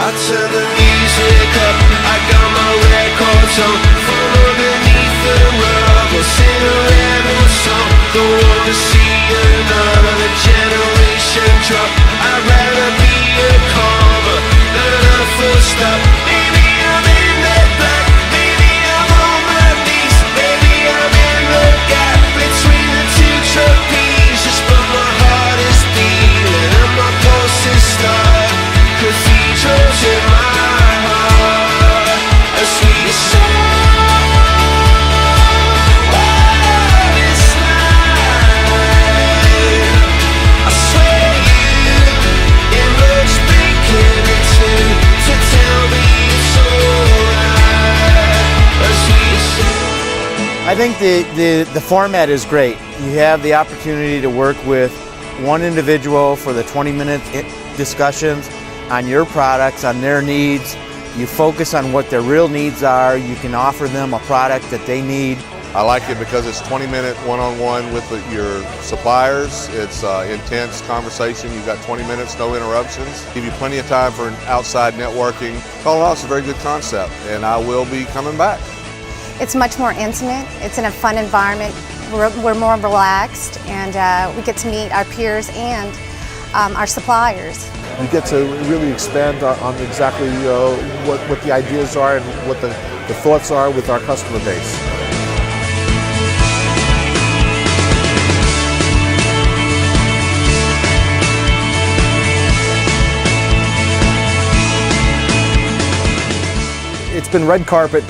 I turn the music up, I got my records on. From underneath the rug, I'll sing a rebel song. Don't wanna see another generation drop. I'd rather be a comma than a full stop. Maybe I'm in the black, maybe I'm on my knees, maybe I'm in the gap between the two trapezes. But my heart is beating and my pulse is start. Cathedrals in my heart, a sweet song. I think the format is great. You have the opportunity to work with one individual for the 20-minute discussions on your products, on their needs. You focus on what their real needs are. You can offer them a product that they need. I like it because it's 20-minute one-on-one with your suppliers. It's intense conversation. You've got 20 minutes, no interruptions. Give you plenty of time for outside networking. All in all, it's a very good concept, and I will be coming back. It's much more intimate. It's in a fun environment. We're more relaxed, and we get to meet our peers and our suppliers. You get to really expand on exactly what the ideas are and what the thoughts are with our customer base. It's been red carpet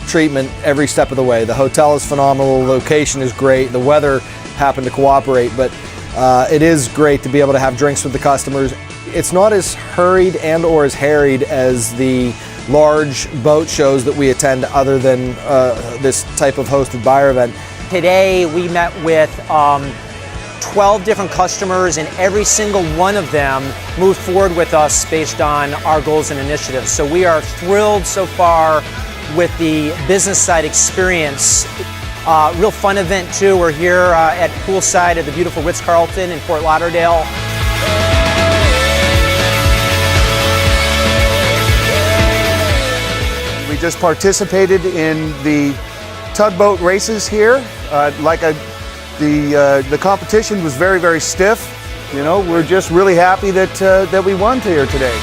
treatment every step of the way. The hotel is phenomenal, the location is great, the weather happened to cooperate, but it is great to be able to have drinks with the customers. It's not as hurried and or as harried as the large boat shows that we attend other than this type of hosted buyer event. Today we met with 12 different customers, and every single one of them moved forward with us based on our goals and initiatives. So we are thrilled so far with the business side experience. Real fun event too. We're here at poolside at the beautiful Ritz-Carlton in Fort Lauderdale. We just participated in the tugboat races here. The competition was very, very stiff. You know, we're just really happy that we won here today.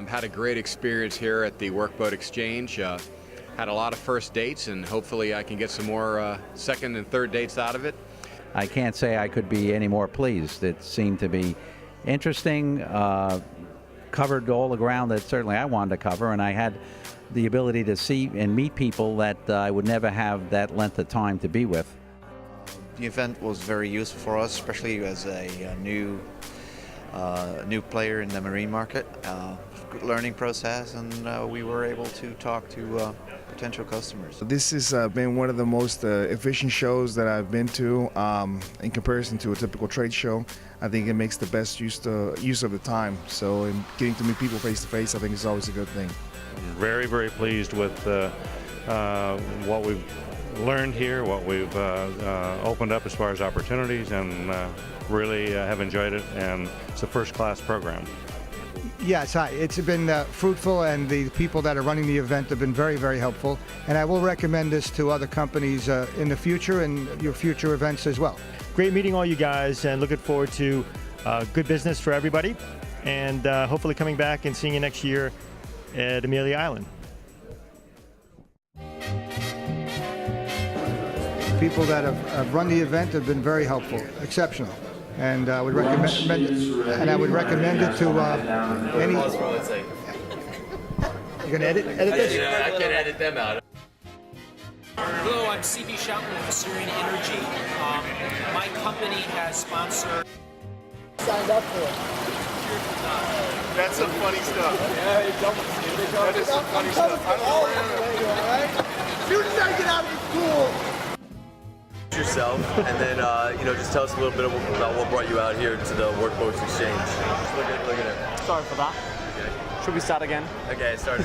Had a great experience here at the Workboat Exchange. Had a lot of first dates, and hopefully I can get some more second and third dates out of it. I can't say I could be any more pleased. It seemed to be interesting, covered all the ground that certainly I wanted to cover, and I had the ability to see and meet people that I would never have that length of time to be with. The event was very useful for us, especially as a new player in the marine market. Good learning process, and we were able to talk to potential customers. This has been one of the most efficient shows that I've been to in comparison to a typical trade show. I think it makes the best use of the time. So in getting to meet people face to face, I think is always a good thing. I'm very, very pleased with what we've learned here, what we've opened up as far as opportunities, and really have enjoyed it, and it's a first-class program. Yes, it's been fruitful, and the people that are running the event have been very, very helpful. And I will recommend this to other companies in the future and your future events as well. Great meeting all you guys, and looking forward to good business for everybody, and hopefully coming back and seeing you next year at Amelia Island. People that have run the event have been very helpful, exceptional. And I would recommend it to any. You gonna edit this? Yeah, I can edit them out. Hello, I'm CB Schoutman with Syrian Energy. My company has sponsored. Signed up for it. That's some funny stuff. Yeah, that is some funny stuff. I don't know where. You just gotta get out of the pool. Yourself, and then just tell us a little bit about what brought you out here to the Workboats Exchange. Look at it. Sorry for that. Okay. Should we start again? Okay, start.